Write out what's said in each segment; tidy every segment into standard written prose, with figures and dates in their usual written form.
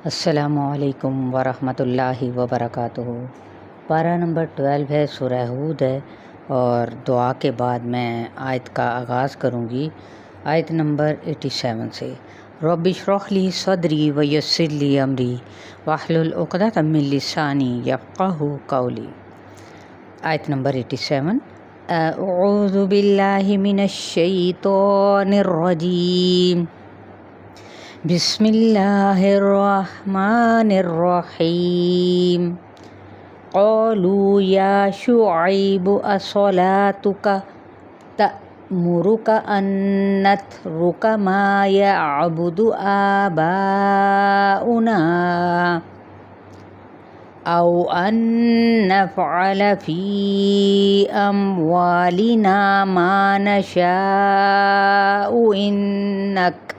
السلام علیکم ورحمۃ اللہ وبرکاتہ۔ پارہ نمبر 12 ہے، سورہ ہود ہے، اور دعا کے بعد میں آیت کا آغاز کروں گی آیت نمبر 87 سے۔ رب اشرح لی صدری ویسر لی امری واحلل عقدۃ من لسانی یفقہوا قولی۔ آیت نمبر 87۔ اعوذ باللہ من الشیطان الرجیم، بسم اللہ الرحمن الرحیم۔ قالوا یا شعیب اصلاتک تأمرک ان نترک ما یعبد آباؤنا او ان نفعل فی اموالنا ما نشاء انک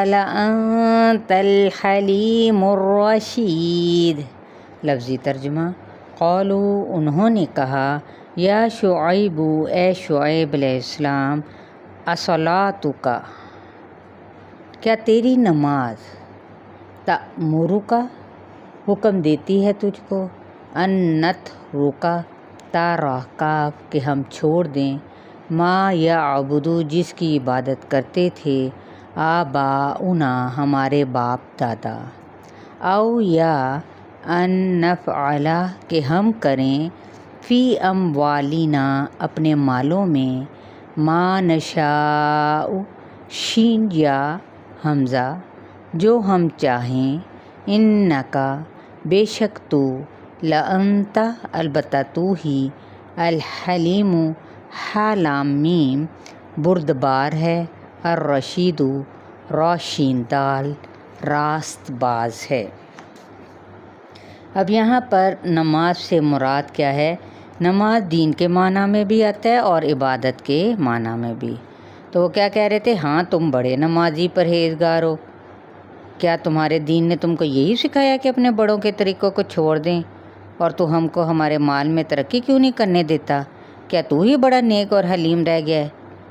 لانت الحلیم الرشید۔ لفظی ترجمہ۔ قالوا، انہوں نے کہا، یا شعیب، اے شعیب علیہ السلام، اصلاتک، کیا تیری نماز، تأمرک، حکم دیتی ہے تجھ کو، ان نترک، تا راہ کاف، کہ ہم چھوڑ دیں، ما یعبد، جس کی عبادت کرتے تھے، آباؤنا، ہمارے باپ دادا، او یا ان نفعل، کہ ہم کریں، فی اموالنا، اپنے مالوں میں، ما نشاء، شین یا حمزہ، جو ہم چاہیں، انکا، بے شک تو، لانت، البتہ تو ہی، الحلیم، حا لام میم، بردبار ہے، الرشید، را شین دال، راست باز ہے۔ اب یہاں پر نماز سے مراد کیا ہے؟ نماز دین کے معنی میں بھی آتا ہے اور عبادت کے معنی میں بھی۔ تو وہ کیا کہہ رہے تھے؟ ہاں، تم بڑے نمازی پرہیزگار ہو، کیا تمہارے دین نے تم کو یہی سکھایا کہ اپنے بڑوں کے طریقوں کو چھوڑ دیں، اور تو ہم کو ہمارے مال میں ترقی کیوں نہیں کرنے دیتا؟ کیا تو ہی بڑا نیک اور حلیم رہ گیا ہے؟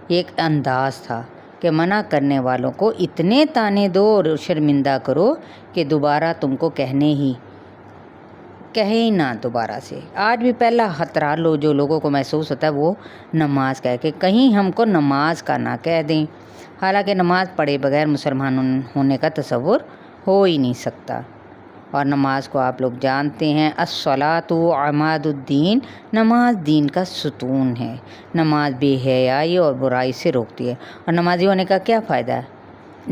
یہ ایک انداز تھا کہ منع کرنے والوں کو اتنے تانے دو اور شرمندہ کرو کہ دوبارہ تم کو کہیں نہ دوبارہ سے۔ آج بھی پہلا خطرہ جو لوگوں کو محسوس ہوتا ہے وہ نماز کا ہے، کہ کہیں ہم کو نماز کا نہ کہہ دیں، حالانکہ نماز پڑھے بغیر مسلمان ہونے کا تصور ہو ہی نہیں سکتا۔ اور نماز کو آپ لوگ جانتے ہیں، الصلاۃ عماد الدین، نماز دین کا ستون ہے۔ نماز بے حیائی اور برائی سے روکتی ہے۔ اور نمازی ہونے کا کیا فائدہ ہے؟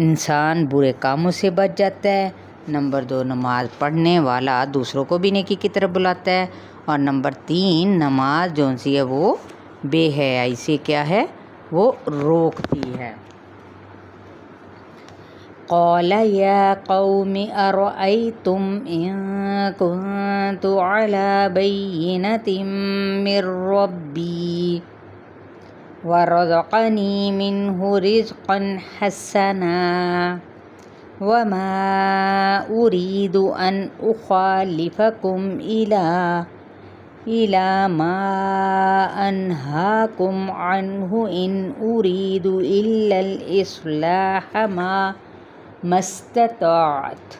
انسان برے کاموں سے بچ جاتا ہے۔ نمبر 2، نماز پڑھنے والا دوسروں کو بھی نیکی کی طرف بلاتا ہے۔ اور نمبر 3، نماز جون سی ہے وہ بے حیائی سے کیا ہے؟ وہ روکتی ہے۔ قال یا قوم ارأیتم ان کنت علی بینۃ من ربی ورزقنی منہ رزقا حسنا وما ارید ان اخالفکم الی ما انہاکم عنہ ان ارید الا الاصلاح ما استطعت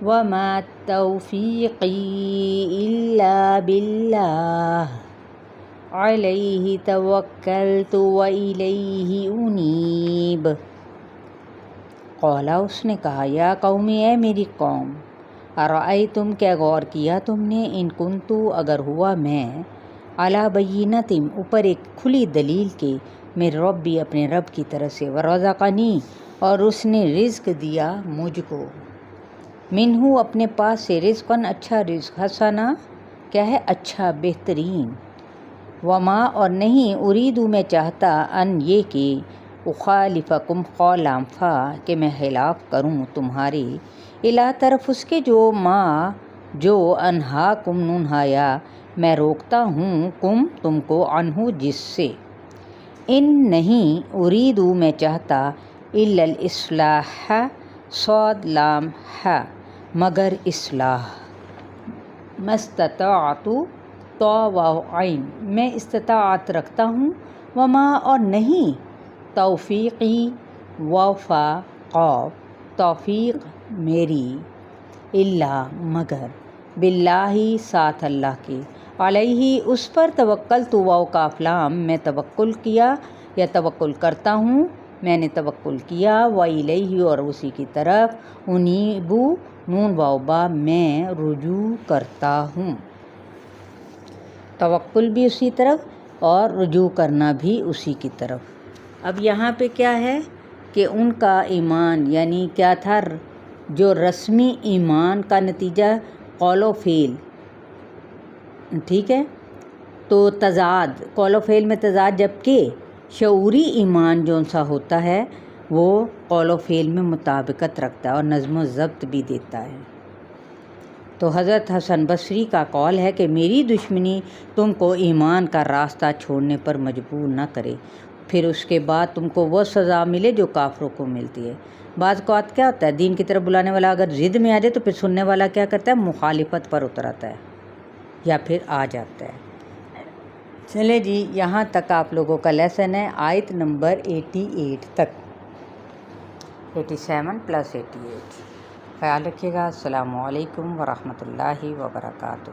وما توفیقی الا باللہ علیہ توکلت والیہ انیب۔ قولا، اس نے کہا، یا قومی، اے میری قوم، ارأیتم، کیا غور کیا تم نے، ان کنتو، اگر ہوا میں، علی بینۃ، اوپر ایک کھلی دلیل کے، من ربی، اپنے رب کی طرف سے، ورزقنی، اور اس نے رزق دیا مجھ کو، منہ، اپنے پاس سے، رزقاً، اچھا رزق، حسنا، کیا ہے؟ اچھا، بہترین، وما، اور نہیں، اریدو، میں چاہتا، ان، یہ کہ، اخالفکم، لام فا، کہ میں خلاف کروں تمہارے، الا، طرف اس کے، جو انہاکم، نون ہایا، میں روکتا ہوں، تم کو، عنہ، جس سے، ان، نہیں، اریدو، میں چاہتا، الا الاصلاح، صاد لام ح، مگر اصلاح، مستطاعت، تو واو عین، میں استطاعت رکھتا ہوں، وما، اور نہیں، توفیقی، وفا قوف توفیق میری اللہ مگر باللہ ساتھ اللہ کے علیہ اس پر توکل تو واو کاف لام میں توکل کیا یا توکل کرتا ہوں میں نے توکل کیا و الیہ اور اسی کی طرف انیبو نون واو با میں رجوع کرتا ہوں توکل بھی اسی طرف اور رجوع کرنا بھی اسی کی طرف۔ اب یہاں پہ کیا ہے کہ ان کا ایمان یعنی کیا تھا جو رسمی ایمان کا نتیجہ قول و فعل، ٹھیک ہے، تو تضاد قول و فعل میں تضاد، جبکہ شعوری ایمان جو سا ہوتا ہے وہ قول و فعل میں مطابقت رکھتا ہے اور نظم و ضبط بھی دیتا ہے۔ تو حضرت حسن بصری کا قول ہے کہ میری دشمنی تم کو ایمان کا راستہ چھوڑنے پر مجبور نہ کرے، پھر اس کے بعد تم کو وہ سزا ملے جو کافروں کو ملتی ہے۔ بعض اوقات کیا ہوتا ہے، دین کی طرف بلانے والا اگر ضد میں آ جائے تو پھر سننے والا کیا کرتا ہے، مخالفت پر اتر آتا ہے یا پھر آ جاتا ہے۔ چلے جی، یہاں تک آپ لوگوں کا لیسن ہے آیت نمبر 88 تک، 87 + 88۔ خیال رکھیے گا۔ السلام علیکم ورحمۃ اللہ وبرکاتہ۔